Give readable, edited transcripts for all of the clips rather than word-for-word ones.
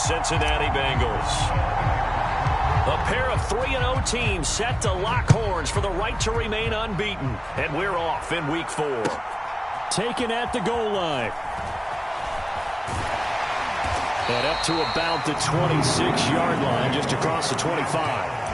Cincinnati Bengals. A pair of 3-0 teams set to lock horns for the right to remain unbeaten. And we're off in Week 4. Taken at the goal line. And up to about the 26-yard line, just across the 25.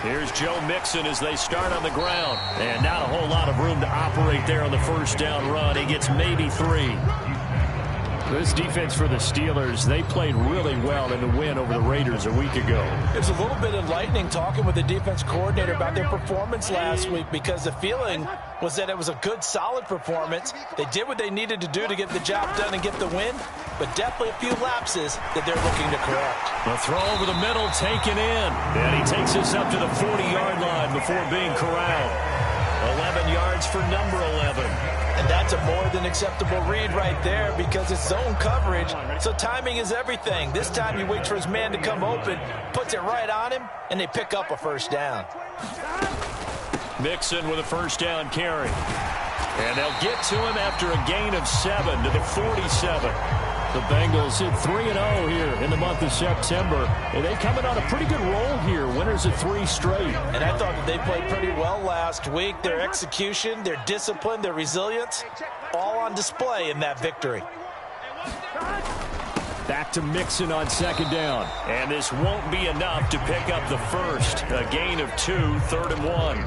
Here's Joe Mixon as they start on the ground. And not a whole lot of room to operate there on the first down run. He gets maybe 3. This defense for the Steelers, they played really well in the win over the Raiders a week ago. It was a little bit enlightening talking with the defense coordinator about their performance last week, because the feeling was that it was a good, solid performance. They did what they needed to do to get the job done and get the win, but definitely a few lapses that they're looking to correct. The throw over the middle taken in, and he takes us up to the 40-yard line before being corralled. 11 yards for number 11. And that's a more than acceptable read right there, because it's zone coverage, so timing is everything. This time he waits for his man to come open, puts it right on him, and they pick up a first down. Mixon with a first down carry. And they'll get to him after a gain of 7 to the 47. The Bengals hit 3-0 here in the month of September. And they come in on a pretty good roll here. Winners of 3 straight. And I thought that they played pretty well last week. Their execution, their discipline, their resilience, all on display in that victory. Back to Mixon on second down. And this won't be enough to pick up the first. A gain of 2, 3rd and 1.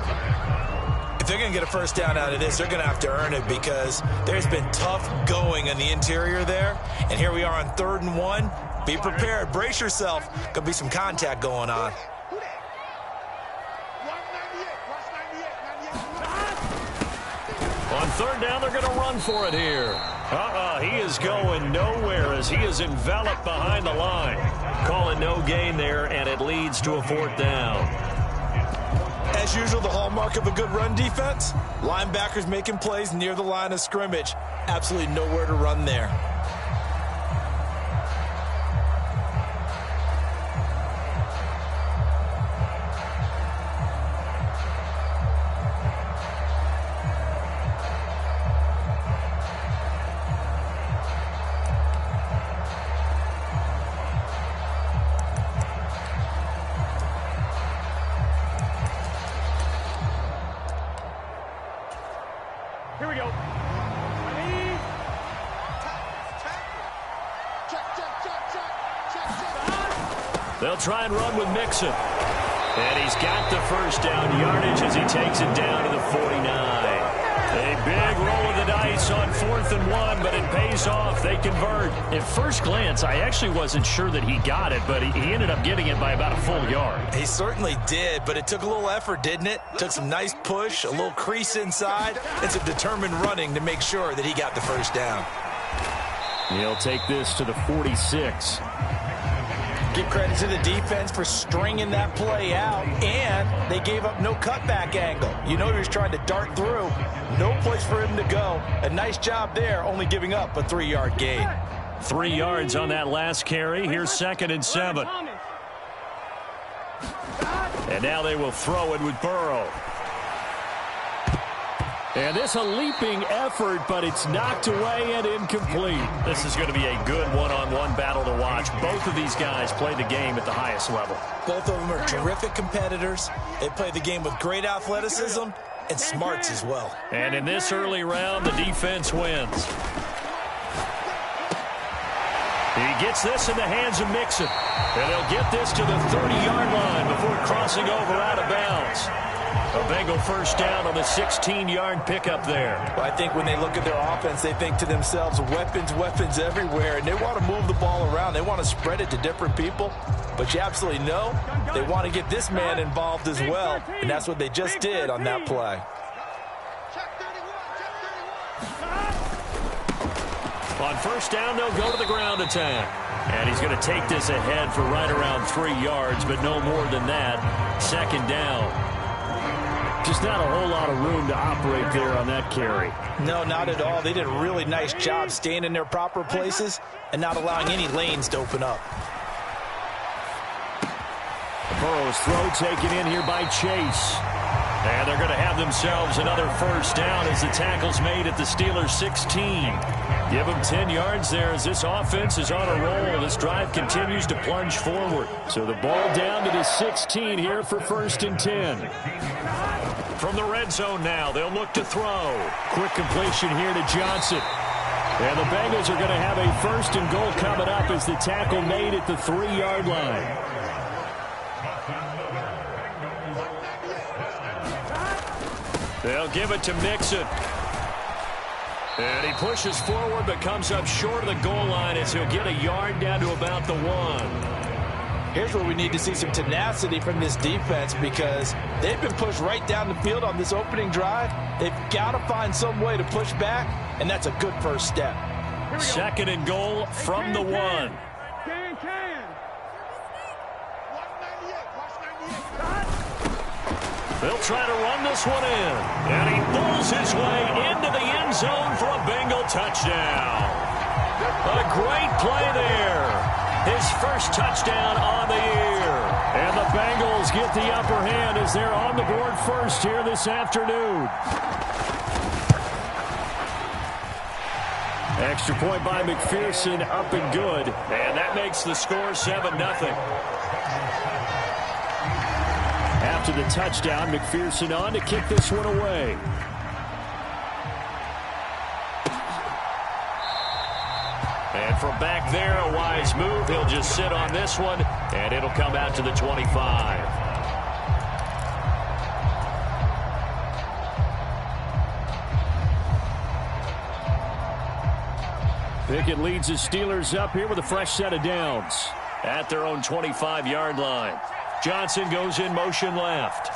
If they're going to get a first down out of this, they're going to have to earn it, because there's been tough going in the interior there. And here we are on 3rd and 1. Be prepared. Brace yourself. Could be some contact going on. On 3rd down, they're going to run for it here. He is going nowhere as he is enveloped behind the line. Calling no gain there, and it leads to a 4th down. As usual, the hallmark of a good run defense, linebackers making plays near the line of scrimmage. Absolutely nowhere to run there. Here we go. They'll try and run with Mixon. And he's got the first down yardage as he takes it down to the 49. A big roll of the dice on 4th and 1, but it pays off. They convert. At first glance, I actually wasn't sure that he got it, but he ended up getting it by about a full yard. He certainly did, but it took a little effort, didn't it? Took some nice push, a little crease inside, and some determined running to make sure that he got the first down. He'll take this to the 46. Give credit to the defense for stringing that play out, and they gave up no cutback angle. You know he was trying to dart through. No place for him to go. A nice job there, only giving up a 3-yard gain. 3 yards on that last carry. Here's 2nd and 7. And now they will throw it with Burrow. And this a leaping effort, but it's knocked away and incomplete. This is going to be a good one-on-one battle to watch. Both of these guys play the game at the highest level. Both of them are terrific competitors. They play the game with great athleticism and smarts as well. And in this early round, the defense wins. He gets this in the hands of Mixon. And he'll get this to the 30-yard line before crossing over out of bounds. A Bengal first down on the 16-yard pickup there. Well, I think when they look at their offense, they think to themselves, weapons, weapons everywhere, and they want to move the ball around. They want to spread it to different people. But you absolutely know they want to get this man involved as well, and that's what they just did on that play. On first down, they'll go to the ground attack. And he's going to take this ahead for right around 3 yards, but no more than that. 2nd down. Just not a whole lot of room to operate there on that carry. No, not at all. They did a really nice job staying in their proper places and not allowing any lanes to open up. Burrow's throw taken in here by Chase. And they're going to have themselves another first down as the tackle's made at the Steelers' 16. Give them 10 yards there as this offense is on a roll. This drive continues to plunge forward. So the ball down to the 16 here for 1st and 10. From the red zone now, they'll look to throw. Quick completion here to Johnson. And the Bengals are going to have a 1st and goal coming up as the tackle made at the 3-yard line. They'll give it to Mixon. And he pushes forward but comes up short of the goal line as he'll get a yard down to about the 1. Here's where we need to see some tenacity from this defense because they've been pushed right down the field on this opening drive. They've got to find some way to push back, and that's a good first step. 2nd and goal from the 1. They'll try to run this one in. And he pulls his way into the end zone for a Bengal touchdown. A great play there. His first touchdown on the year. And the Bengals get the upper hand as they're on the board first here this afternoon. Extra point by McPherson, up and good. And that makes the score 7-0. After the touchdown, McPherson on to kick this one away. And from back there, a wise move. He'll just sit on this one, and it'll come out to the 25. Pickett leads his Steelers up here with a fresh set of downs at their own 25-yard line. Johnson goes in motion left.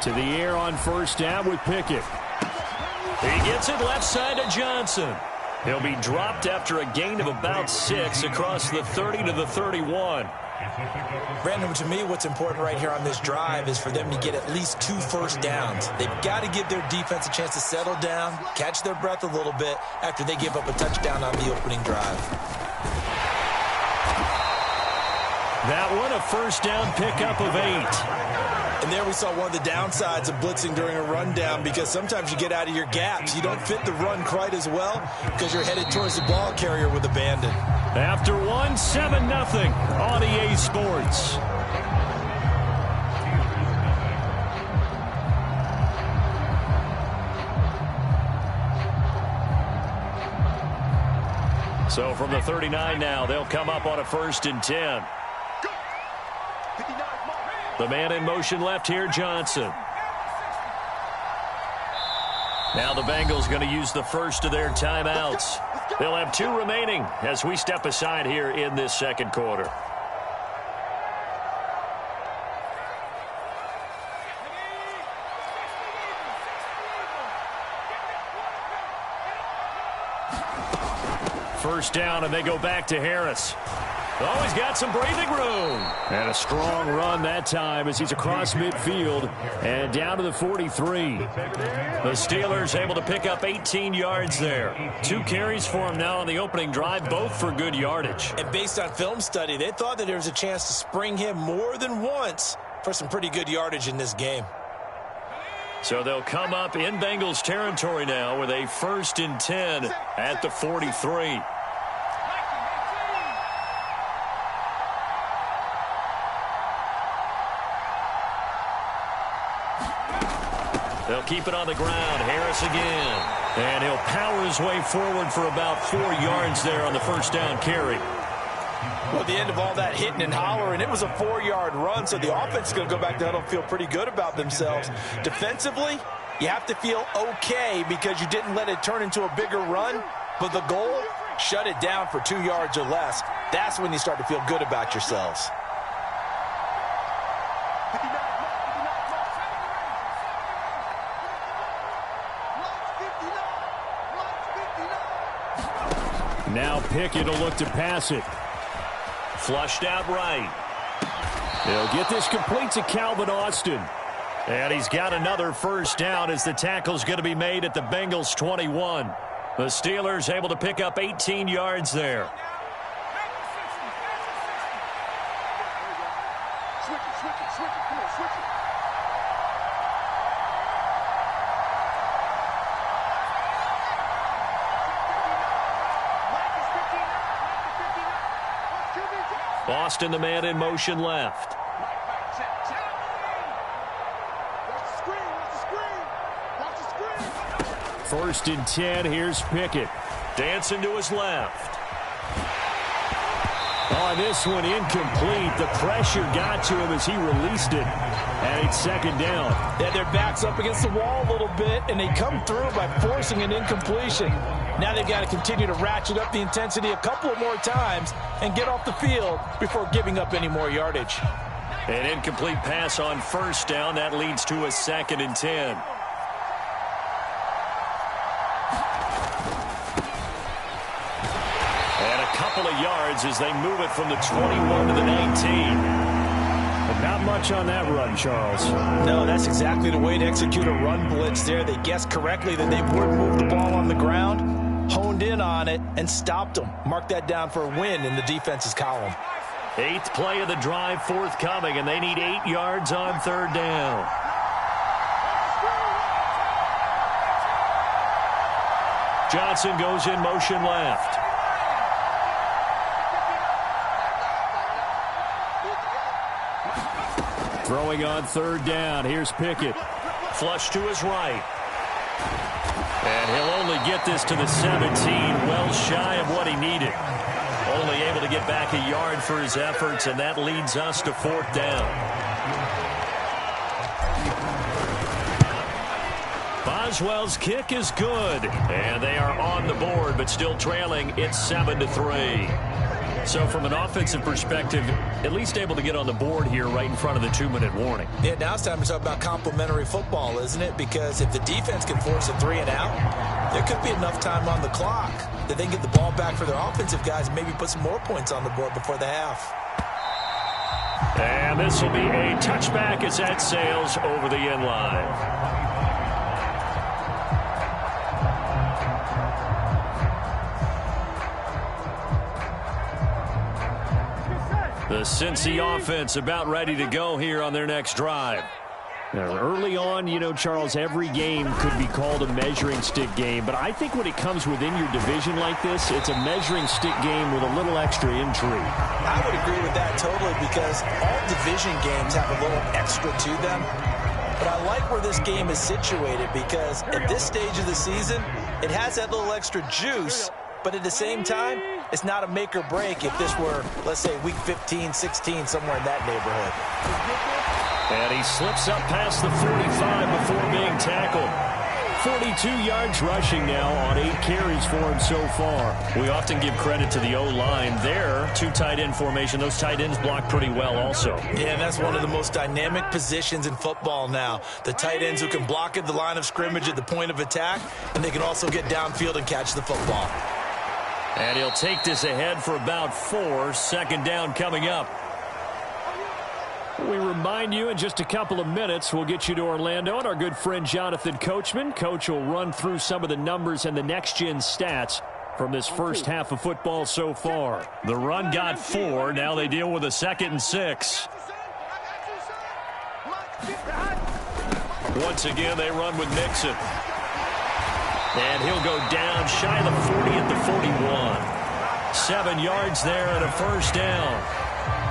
To the air on 1st down with Pickett. He gets it left side to Johnson. He'll be dropped after a gain of about 6 across the 30 to the 31. Brandon, to me, what's important right here on this drive is for them to get at least 2 first downs. They've got to give their defense a chance to settle down, catch their breath a little bit after they give up a touchdown on the opening drive. That one, a first down pickup of 8. And there we saw one of the downsides of blitzing during a rundown because sometimes you get out of your gaps. You don't fit the run quite as well because you're headed towards the ball carrier with abandon. After 1, 7-0 on EA Sports. So from the 39 now, they'll come up on a 1st and 10. The man in motion left here, Johnson. Now the Bengals going to use the first of their timeouts. They'll have 2 remaining as we step aside here in this 2nd quarter. First down, and they go back to Harris. Oh, he's got some breathing room. And a strong run that time as he's across midfield and down to the 43. The Steelers able to pick up 18 yards there. 2 carries for him now on the opening drive, both for good yardage. And based on film study, they thought that there was a chance to spring him more than once for some pretty good yardage in this game. So they'll come up in Bengals territory now with a 1st and 10 at the 43. They'll keep it on the ground. Harris again. And he'll power his way forward for about 4 yards there on the first down carry. Well, at the end of all that hitting and hollering, it was a 4-yard run, so the offense is going to go back to huddle and feel pretty good about themselves. Defensively, you have to feel okay because you didn't let it turn into a bigger run, but the goal, shut it down for 2 yards or less. That's when you start to feel good about yourselves. Now Pickett will look to pass it. Flushed out right. He'll get this complete to Calvin Austin. And he's got another first down as the tackle's going to be made at the Bengals 21. The Steelers able to pick up 18 yards there. Austin, the man in motion left. First and 10, here's Pickett. Dancing to his left. Oh, this one incomplete. The pressure got to him as he released it. And it's second down. Yeah, their back's up against the wall a little bit, and they come through by forcing an incompletion. Now they've got to continue to ratchet up the intensity a couple of more times and get off the field before giving up any more yardage. An incomplete pass on first down. That leads to a 2nd and 10. And a couple of yards as they move it from the 21 to the 19. But not much on that run, Charles. No, that's exactly the way to execute a run blitz there. They guessed correctly that they would move the ball on the ground, honed in on it, and stopped them. Mark that down for a win in the defense's column. 8th play of the drive forthcoming, and they need 8 yards on third down. Johnson goes in motion left. Throwing on third down. Here's Pickett. Flush to his right. And he'll only get this to the 17, well shy of what he needed. Only able to get back a yard for his efforts, and that leads us to 4th down. Boswell's kick is good, and they are on the board, but still trailing. It's 7-3. So from an offensive perspective, at least able to get on the board here right in front of the 2-minute warning. Yeah, now it's time to talk about complementary football, isn't it? Because if the defense can force a 3-and-out, there could be enough time on the clock that they can get the ball back for their offensive guys and maybe put some more points on the board before the half. And this will be a touchback as that sails over the end line. The Cincy offense about ready to go here on their next drive. Now, early on, you know, Charles, every game could be called a measuring stick game. But I think when it comes within your division like this, it's a measuring stick game with a little extra intrigue. I would agree with that totally because all division games have a little extra to them. But I like where this game is situated because at this stage of the season, it has that little extra juice. But at the same time, it's not a make or break if this were, let's say, week 15, 16, somewhere in that neighborhood. And he slips up past the 45 before being tackled. 42 yards rushing now on 8 carries for him so far. We often give credit to the O-line there. 2 tight end formation. Those tight ends block pretty well also. Yeah, and that's one of the most dynamic positions in football now. The tight ends who can block at the line of scrimmage at the point of attack, and they can also get downfield and catch the football. And he'll take this ahead for about 4. Second down coming up. We remind you in just a couple of minutes, we'll get you to Orlando and our good friend Jonathan Coachman. Coach will run through some of the numbers and the next-gen stats from this first half of football so far. The run got 4. Now they deal with a 2nd and 6. Once again, they run with Mixon. And he'll go down shy of the 40 at the 41. 7 yards there and a first down.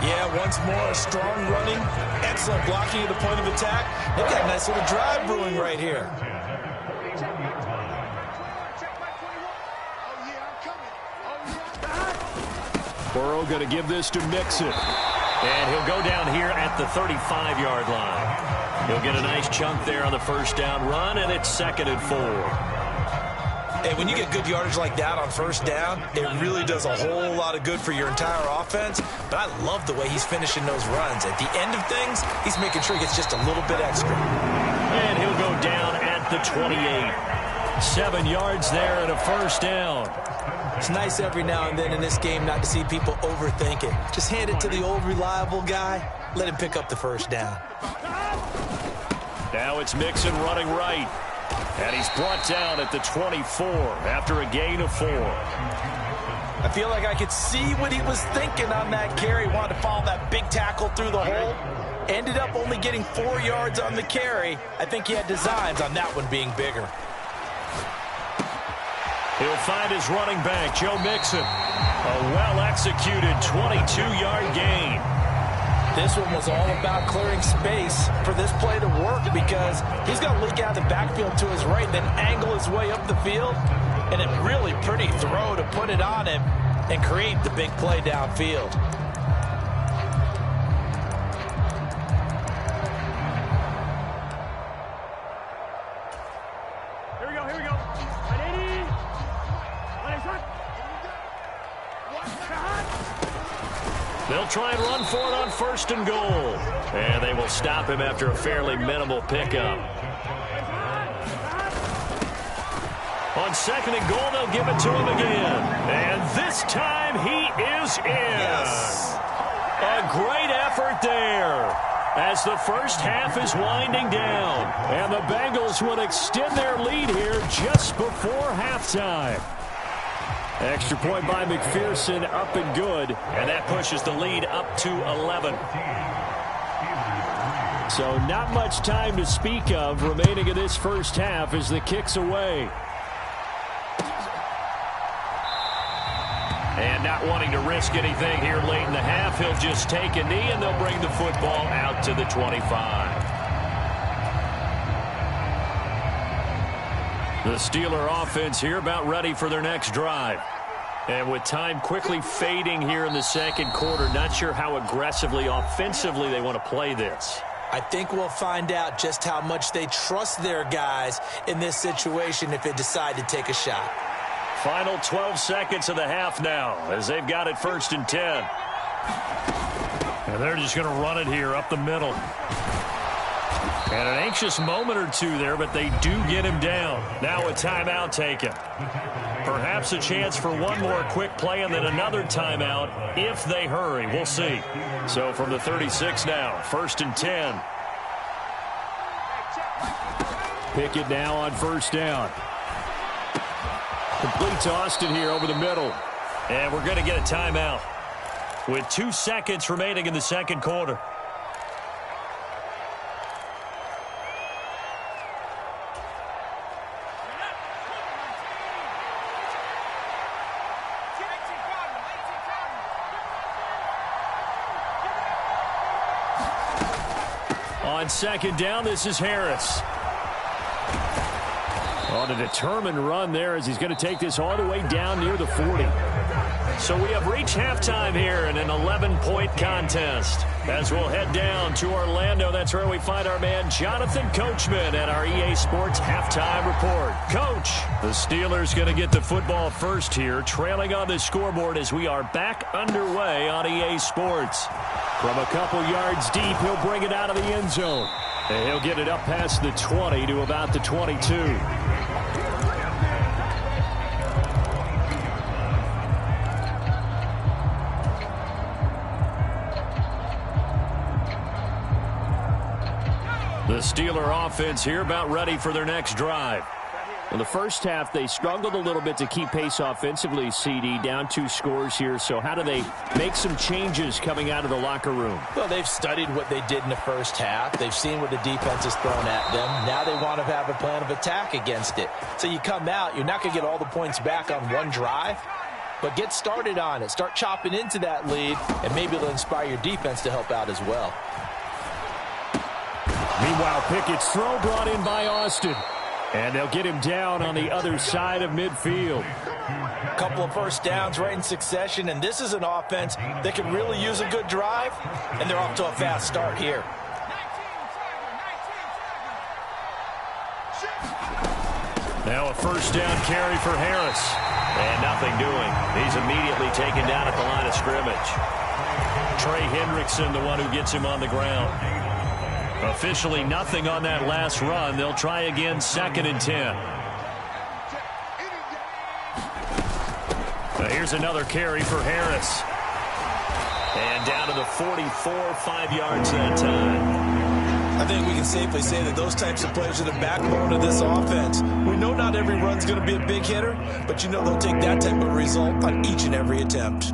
Yeah, once more, strong running, excellent blocking at the point of attack. They've got a nice little drive brewing right here. Burrow going to give this to Mixon. And he'll go down here at the 35-yard line. He'll get a nice chunk there on the first down run, and it's 2nd and 4. Hey, when you get good yardage like that on first down, it really does a whole lot of good for your entire offense. But I love the way he's finishing those runs. At the end of things, he's making sure he gets just a little bit extra. And he'll go down at the 28. 7 yards there and a first down. It's nice every now and then in this game not to see people overthink it. Just hand it to the old reliable guy. Let him pick up the first down. Now it's Mixon running right. And he's brought down at the 24 after a gain of 4. I feel like I could see what he was thinking on that carry. Wanted to follow that big tackle through the hole. Ended up only getting 4 yards on the carry. I think he had designs on that one being bigger. He'll find his running back, Joe Mixon. A well-executed 22-yard gain. This one was all about clearing space for this play to work because he's going to leak out the backfield to his right, then angle his way up the field. And a really pretty throw to put it on him and create the big play downfield. Here we go, here we go. 180. 180. They'll try and run for it on 1st and goal. And they will stop him after a fairly minimal pickup. On 2nd and goal, they'll give it to him again. And this time he is in. Yes. A great effort there as the first half is winding down. And the Bengals would extend their lead here just before halftime. Extra point by McPherson, up and good. And that pushes the lead up to 11. So not much time to speak of remaining in this first half as the kick's away. And not wanting to risk anything here late in the half, he'll just take a knee and they'll bring the football out to the 25. The Steeler offense here about ready for their next drive. And with time quickly fading here in the second quarter, not sure how aggressively, offensively they want to play this. I think we'll find out just how much they trust their guys in this situation if they decide to take a shot. Final 12 seconds of the half now as they've got it 1st and 10. And they're just going to run it here up the middle. And an anxious moment or two there, but they do get him down. Now a timeout taken. Perhaps a chance for one more quick play and then another timeout if they hurry. We'll see. So from the 36 now, 1st and 10. Pickett now on 1st down. Complete to Austin here over the middle. And we're going to get a timeout with 2 seconds remaining in the second quarter. On 2nd down, this is Harris. On a determined run there as he's going to take this all the way down near the 40. So we have reached halftime here in an 11-point contest. As we'll head down to Orlando, that's where we find our man Jonathan Coachman at our EA Sports Halftime Report. Coach, the Steelers going to get the football first here, trailing on the scoreboard as we are back underway on EA Sports. From a couple yards deep, he'll bring it out of the end zone. And he'll get it up past the 20 to about the 22. The Steeler offense here about ready for their next drive. In the first half, they struggled a little bit to keep pace offensively, CD, down 2 scores here. So how do they make some changes coming out of the locker room? Well, they've studied what they did in the first half. They've seen what the defense has thrown at them. Now they want to have a plan of attack against it. So you come out, you're not going to get all the points back on one drive, but get started on it. Start chopping into that lead, and maybe it'll inspire your defense to help out as well. Meanwhile, Pickett's throw brought in by Austin. And they'll get him down on the other side of midfield. A couple of first downs right in succession, and this is an offense that can really use a good drive, and they're off to a fast start here. Now a first down carry for Harris. And nothing doing. He's immediately taken down at the line of scrimmage. Trey Hendrickson, the one who gets him on the ground. Officially nothing on that last run. They'll try again, 2nd and 10. Here's another carry for Harris. And down to the 44, 5 yards that time. I think we can safely say that those types of plays are the backbone of this offense. We know not every run's going to be a big hitter, but you know they'll take that type of result on each and every attempt.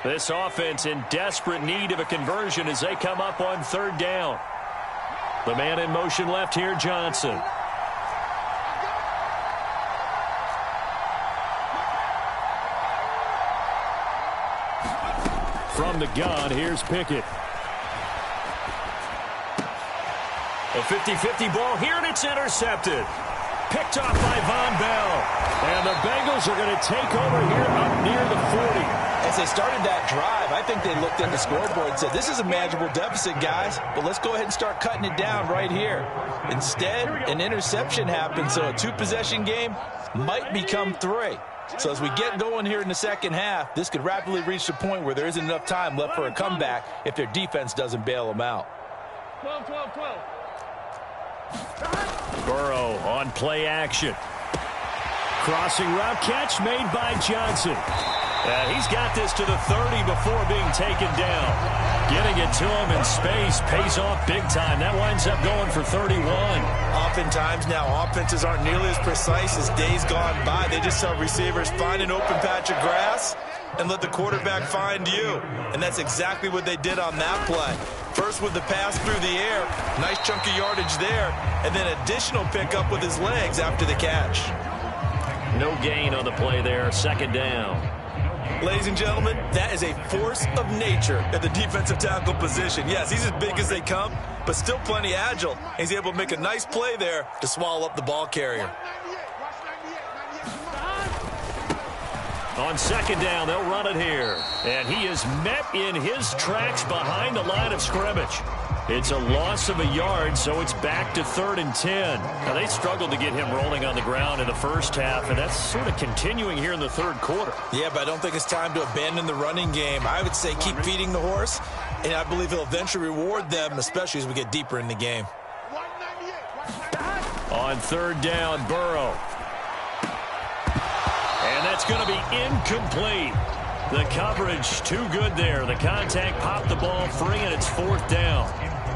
This offense in desperate need of a conversion as they come up on 3rd down. The man in motion left here, Johnson. From the gun, here's Pickett. A 50-50 ball here, and it's intercepted. Picked off by Von Bell. And the Bengals are going to take over here up near the 40. As they started that drive, I think they looked at the scoreboard and said, this is a manageable deficit, guys, but let's go ahead and start cutting it down right here. Instead, an interception happened, so a 2-possession game might become 3. So as we get going here in the second half, this could rapidly reach the point where there isn't enough time left for a comeback if their defense doesn't bail them out. 12. Burrow on play action. Crossing route catch made by Johnson. He's got this to the 30 before being taken down. Getting it to him in space pays off big time. That winds up going for 31. Oftentimes now, offenses aren't nearly as precise as days gone by. They just tell receivers, find an open patch of grass and let the quarterback find you. And that's exactly what they did on that play. First with the pass through the air, nice chunk of yardage there, and then additional pickup with his legs after the catch. No gain on the play there, 2nd down. Ladies and gentlemen, that is a force of nature at the defensive tackle position. Yes, he's as big as they come, but still plenty agile. He's able to make a nice play there to swallow up the ball carrier. On 2nd down, they'll run it here. And he is met in his tracks behind the line of scrimmage. It's a loss of a yard, so it's back to 3rd and 10. Now, they struggled to get him rolling on the ground in the first half, and that's sort of continuing here in the 3rd quarter. Yeah, but I don't think it's time to abandon the running game. I would say keep feeding the horse, and I believe he'll eventually reward them, especially as we get deeper in the game. On 3rd down, Burrow. And that's going to be incomplete. The coverage too good there. The contact popped the ball free, and it's 4th down.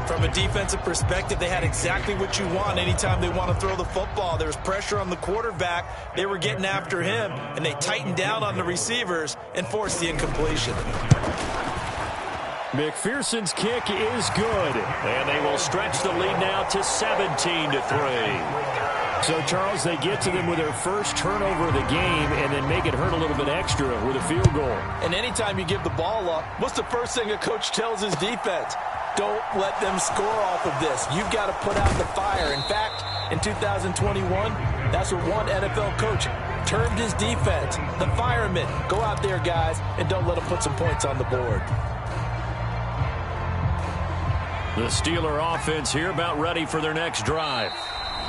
From a defensive perspective, they had exactly what you want anytime they want to throw the football. There was pressure on the quarterback. They were getting after him, and they tightened down on the receivers and forced the incompletion. McPherson's kick is good. And they will stretch the lead now to 17-3. So, Charles, they get to them with their first turnover of the game and then make it hurt a little bit extra with a field goal. And anytime you give the ball up, what's the first thing a coach tells his defense? Don't let them score off of this. You've got to put out the fire. In fact, in 2021, that's what one NFL coach termed his defense. The firemen. Go out there, guys, and don't let them put some points on the board. The Steeler offense here about ready for their next drive.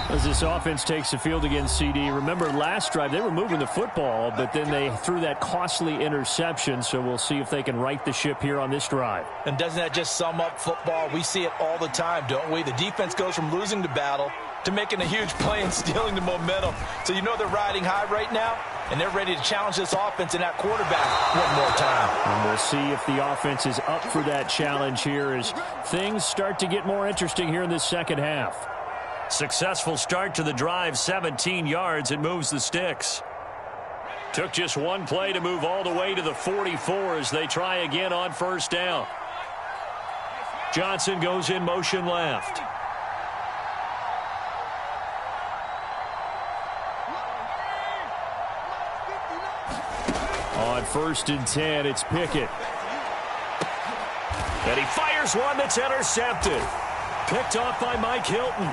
As this offense takes the field against CD, remember last drive they were moving the football, but then they threw that costly interception, so we'll see if they can right the ship here on this drive. And doesn't that just sum up football? We see it all the time, don't we? The defense goes from losing the battle to making a huge play and stealing the momentum. So you know they're riding high right now, and they're ready to challenge this offense and that quarterback one more time. And we'll see if the offense is up for that challenge here as things start to get more interesting here in this second half. Successful start to the drive, 17 yards. It moves the sticks. Took just one play to move all the way to the 44 as they try again on 1st down. Johnson goes in motion left. On 1st and 10, it's Pickett. And he fires one that's intercepted. Picked off by Mike Hilton.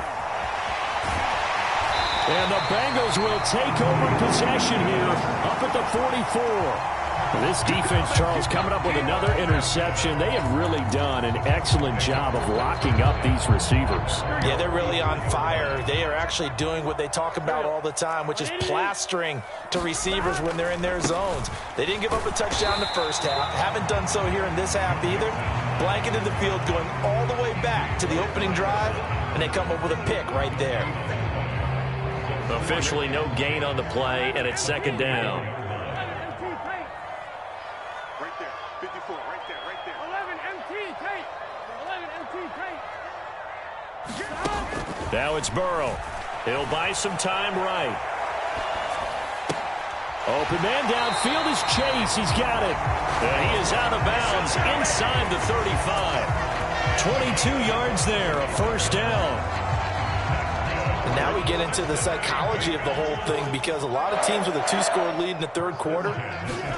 And the Bengals will take over possession here up at the 44. This defense, Charles, coming up with another interception. They have really done an excellent job of locking up these receivers. Yeah, they're really on fire. They are actually doing what they talk about all the time, which is plastering to receivers when they're in their zones. They didn't give up a touchdown in the first half. Haven't done so here in this half either. Blanketed the field going all the way back to the opening drive and they come up with a pick right there. Officially no gain on the play, and it's second down. Right there, 54, right there, right there. 11 MT, take. 11 MT, take. Now it's Burrow. He'll buy some time right. Open man downfield is Chase. He's got it. And he is out of bounds inside the 35. 22 yards there, a first down. And now we get into the psychology of the whole thing, because a lot of teams with a 2-score lead in the third quarter,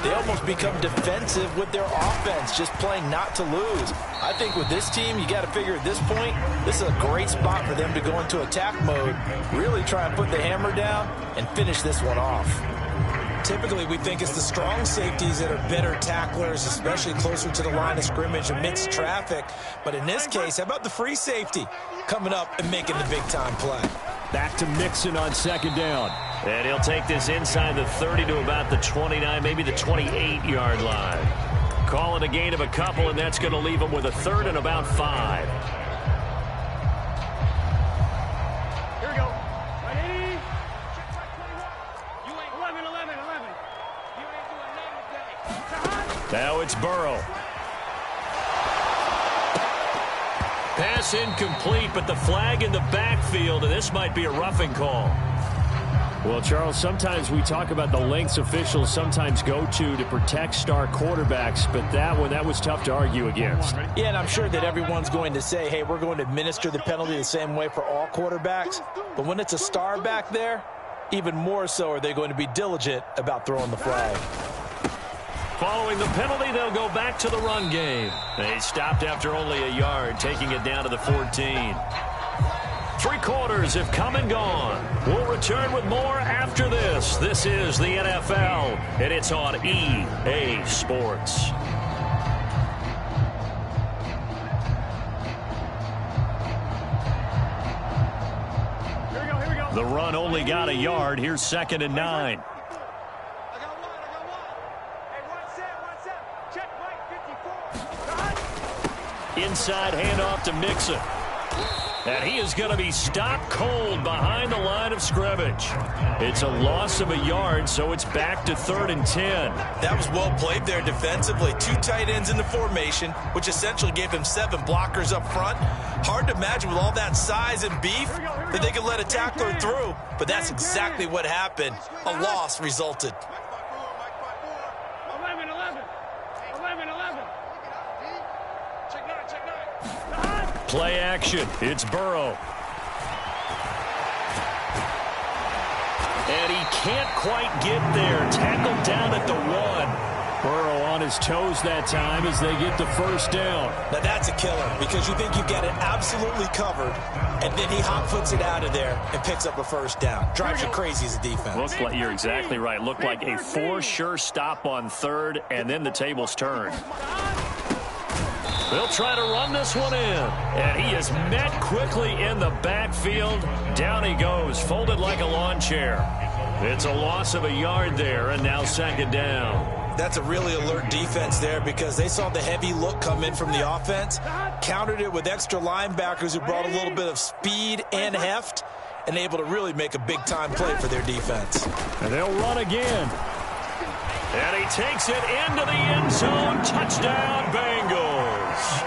they almost become defensive with their offense, just playing not to lose. I think with this team, you got to figure at this point, this is a great spot for them to go into attack mode, really try and put the hammer down and finish this one off. Typically, we think it's the strong safeties that are better tacklers, especially closer to the line of scrimmage amidst traffic. But in this case, how about the free safety coming up and making the big-time play? Back to Mixon on second down. And he'll take this inside the 30 to about the 29, maybe the 28-yard line. Call it a gain of a couple, and that's going to leave him with a third and about 5. Here we go. 180. You ain't 11, 11, 11. You ain't doing nothing today. Now it's Burrow. Pass incomplete, but the flag in the backfield, and this might be a roughing call. Well, Charles, sometimes we talk about the lengths officials sometimes go to protect star quarterbacks, but that was tough to argue against. Yeah, and I'm sure that everyone's going to say, hey, we're going to administer the penalty the same way for all quarterbacks. But when it's a star back there, even more so are they going to be diligent about throwing the flag. Following the penalty, they'll go back to the run game. They stopped after only a yard, taking it down to the 14. 3 quarters have come and gone. We'll return with more after this. This is the NFL, and it's on EA Sports. Here we go. The run only got a yard. Here's 2nd and 9. Inside handoff to Mixon. And he is going to be stopped cold behind the line of scrimmage. It's a loss of a yard, so it's back to 3rd and 10. That was well played there defensively. 2 tight ends in the formation, which essentially gave him 7 blockers up front. Hard to imagine with all that size and beef that they could let a tackler through, but that's exactly what happened. A loss resulted. 11, 11. 11, 11. Check 9, check 9. Play action. It's Burrow. And he can't quite get there. Tackled down at the 1. Burrow on his toes that time as they get the first down. Now that's a killer, because you think you've got it absolutely covered, and then he hot-foots it out of there and picks up a first down. Drives you crazy as a defense. Looked like, you're exactly right. Looked like a for-sure stop on 3rd, and then the tables turned. They'll try to run this one in. And he is met quickly in the backfield. Down he goes, folded like a lawn chair. It's a loss of a yard there, and now 2nd down. That's a really alert defense there, because they saw the heavy look come in from the offense, countered it with extra linebackers who brought a little bit of speed and heft, and able to really make a big-time play for their defense. And they'll run again. And he takes it into the end zone. Touchdown, Bengals.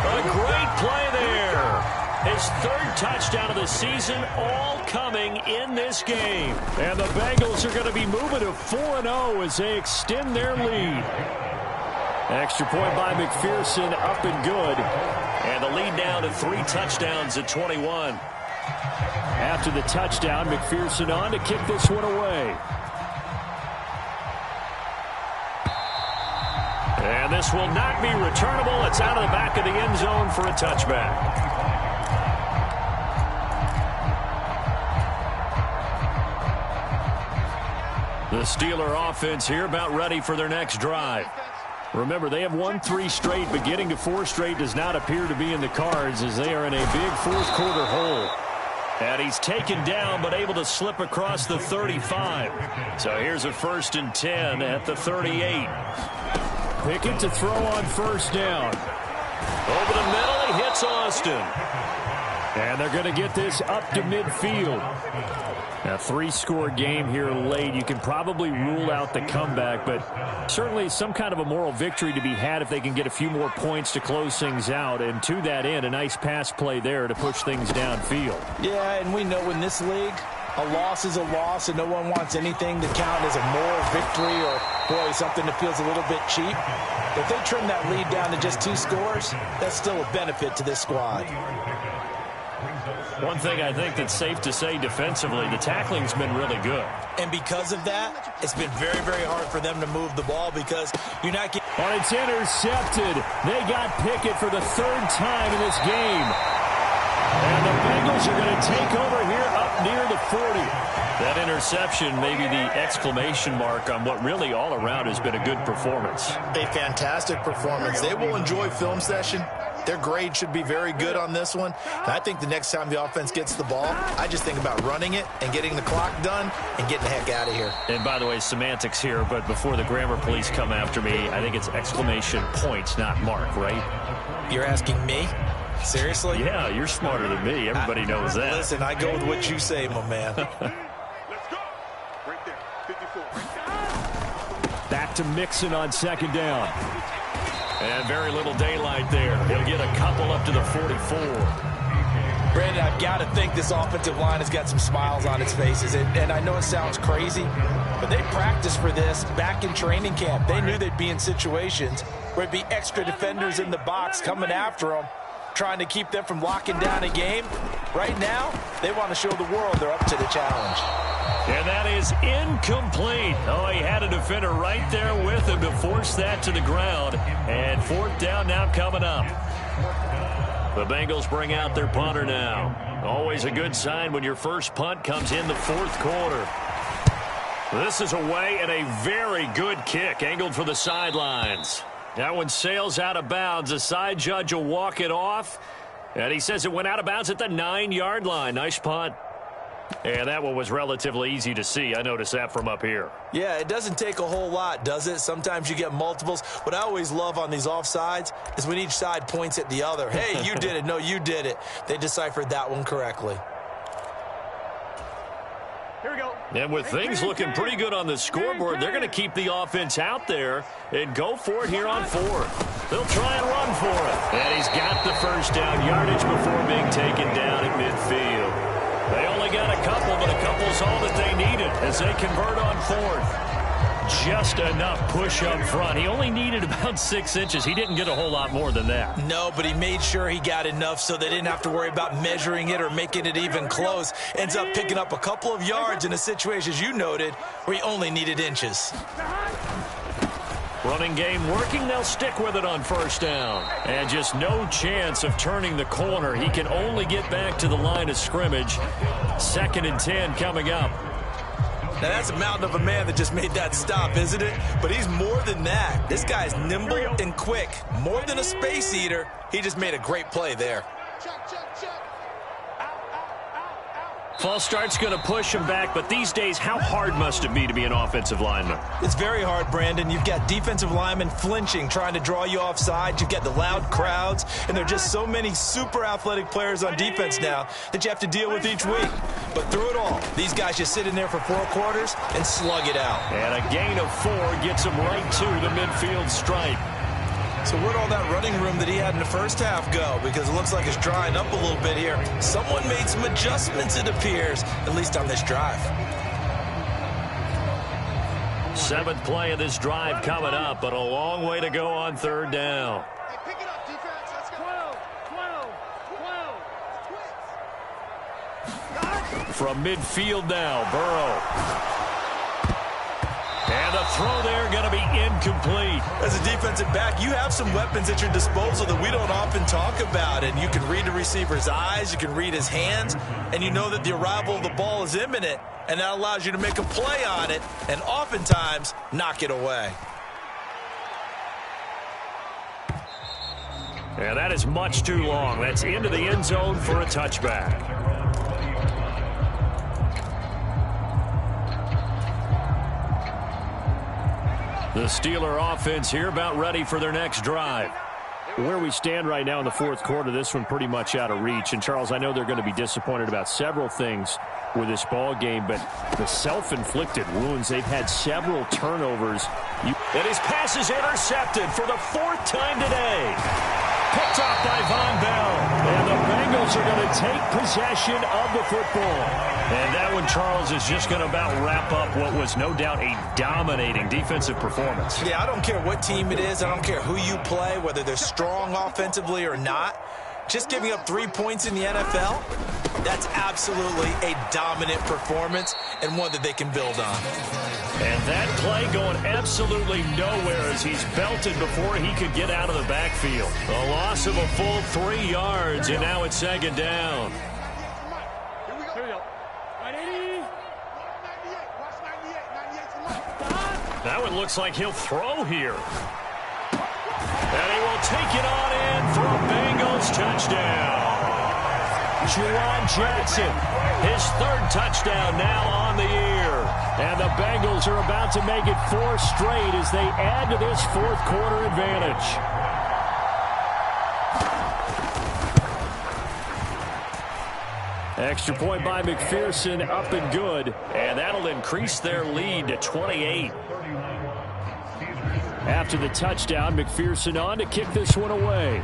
A great play there. His 3rd touchdown of the season, all coming in this game. And the Bengals are going to be moving to 4-0 as they extend their lead. Extra point by McPherson, up and good. And the lead down to 3 touchdowns at 21. After the touchdown, McPherson on to kick this one away. And this will not be returnable. It's out of the back of the end zone for a touchback. The Steeler offense here about ready for their next drive. Remember, they have won 3 straight, but getting to 4 straight does not appear to be in the cards as they are in a big 4th quarter hole. And he's taken down, but able to slip across the 35. So here's a 1st and 10 at the 38. Pickett to throw on 1st down. Over the middle, he hits Austin. And they're going to get this up to midfield. A 3-score game here late. You can probably rule out the comeback, but certainly some kind of a moral victory to be had if they can get a few more points to close things out. And to that end, a nice pass play there to push things downfield. Yeah, and we know in this league, a loss is a loss, and no one wants anything to count as a moral victory or, boy, something that feels a little bit cheap. If they trim that lead down to just 2 scores, that's still a benefit to this squad. One thing I think that's safe to say defensively, the tackling's been really good. And because of that, it's been very, very hard for them to move the ball because you're not getting... And it's intercepted. They got Pickett for the 3rd time in this game. And the Bengals are going to take over here up near the 40. That interception may be the exclamation mark on what really all around has been a good performance. A fantastic performance. They will enjoy film session. Their grade should be very good on this one. And I think the next time the offense gets the ball, I just think about running it and getting the clock done and getting the heck out of here. And by the way, semantics here, but before the grammar police come after me, I think it's exclamation points, not mark, right? You're asking me? Seriously? Yeah, you're smarter than me. Everybody knows that. Listen, I go with what you say, my man. Let's go. Right there. 54. Back to Mixon on 2nd down. And very little daylight there. He'll get a couple up to the 44. Brandon, I've got to think this offensive line has got some smiles on its faces. And I know it sounds crazy, but they practiced for this back in training camp. They knew they'd be in situations where it'd be extra defenders in the box coming after them, trying to keep them from locking down a game. Right now, they want to show the world they're up to the challenge. And that is incomplete. Oh, he had a defender right there with him to force that to the ground. And 4th down now coming up. The Bengals bring out their punter now. Always a good sign when your first punt comes in the 4th quarter. This is away and a very good kick angled for the sidelines. Now when Ceaux out of bounds, the side judge will walk it off. And he says it went out of bounds at the 9-yard line. Nice punt. And that one was relatively easy to see. I noticed that from up here. Yeah, it doesn't take a whole lot, does it? Sometimes you get multiples. What I always love on these offsides is when each side points at the other. Hey, you did it. No, you did it. They deciphered that one correctly. Here we go. And with things looking pretty good on the scoreboard, they're going to keep the offense out there and go for it here on 4th. They'll try and run for it. And he's got the 1st down yardage before being taken down at midfield. They only got a couple, but a couple's all that they needed as they convert on 4th. Just enough push up front. He only needed about 6 inches. He didn't get a whole lot more than that. No, but he made sure he got enough so they didn't have to worry about measuring it or making it even close. Ends up picking up a couple of yards in a situation, as you noted, where he only needed inches. Running game working. They'll stick with it on 1st down. And just no chance of turning the corner. He can only get back to the line of scrimmage. 2nd and 10 coming up. Now, that's a mountain of a man that just made that stop, isn't it? But he's more than that. This guy's nimble and quick. More than a space eater. He just made a great play there. False start's going to push him back, but these days, how hard must it be to be an offensive lineman? It's very hard, Brandon. You've got defensive linemen flinching, trying to draw you offside. You've got the loud crowds, and there are just so many super athletic players on defense now that you have to deal with each week. But through it all, these guys just sit in there for 4 quarters and slug it out. And a gain of 4 gets him right to the midfield stripe. So where'd all that running room that he had in the first half go? Because it looks like it's drying up a little bit here. Someone made some adjustments, it appears, at least on this drive. 7th play of this drive coming up, but a long way to go on 3rd down. Hey, pick it up, defense. Let's go. 12. From midfield now, Burrow. And the throw there going to be incomplete. As a defensive back, you have some weapons at your disposal that we don't often talk about. And you can read the receiver's eyes, you can read his hands, and you know that the arrival of the ball is imminent. And that allows you to make a play on it and oftentimes knock it away. Yeah, that is much too long. That's into the end zone for a touchback. The Steeler offense here about ready for their next drive. where we stand right now in the fourth quarter, this one pretty much out of reach. And, Charles, I know they're going to be disappointed about several things with this ball game, but the self-inflicted wounds, they've had several turnovers. And his pass is intercepted for the fourth time today. Picked off by Von Bell. And the Bengals are going to take possession of the football. And that one, Charles, is just going to about wrap up what was no doubt a dominating defensive performance. Yeah, I don't care what team it is. I don't care who you play, whether they're strong offensively or not. Just giving up 3 points in the NFL, that's absolutely a dominant performance and one that they can build on. And that play going absolutely nowhere as he's belted before he could get out of the backfield. A loss of a full 3 yards, and now it's second down. Here we go. 180. Watch 98. That one looks like he'll throw here. And he will take it on in for a Bengals touchdown. Juwan Jackson, his third touchdown now on the year. And the Bengals are about to make it 4 straight as they add to this fourth quarter advantage. Extra point by McPherson, up and good. And that'll increase their lead to 28. After the touchdown, McPherson on to kick this one away.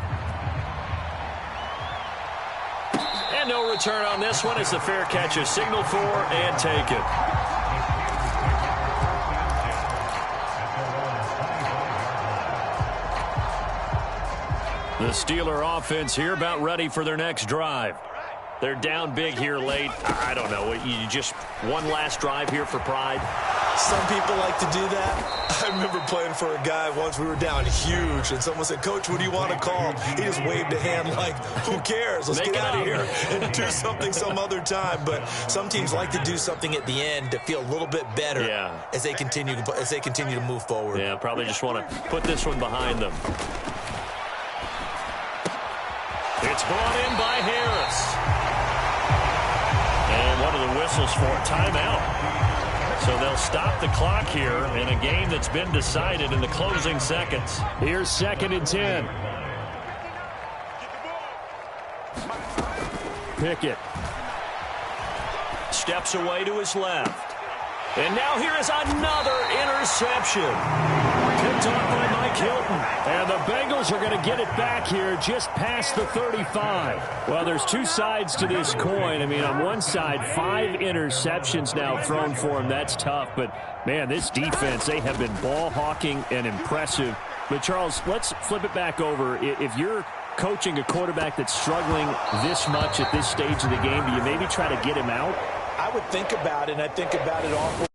And no return on this one as the fair catch is signaled for and taken. The Steeler offense here about ready for their next drive. They're down big here late. I don't know. You just one last drive here for pride? Some people like to do that. I remember playing for a guy once. We were down huge, and someone said, "Coach, what do you want to call?" He just waved a hand like, who cares? Let's get out of here and do something some other time. But some teams like to do something at the end to feel a little bit better as they continue to move forward. Yeah, probably just want to put this one behind them. It's brought in by Harris. And what are the whistles for? Timeout. So they'll stop the clock here in a game that's been decided in the closing seconds. Here's 2nd and 10. Pickett steps away to his left. And now here is another interception. Picked off by Mike Hilton. And the Bengals are going to get it back here just past the 35. Well, there's 2 sides to this coin. I mean, on one side, 5 interceptions now thrown for him. That's tough. But, man, this defense, they have been ball hawking and impressive. But, Charles, let's flip it back over. If you're coaching a quarterback that's struggling this much at this stage of the game, do you maybe try to get him out? I would think about it, and I think about it often.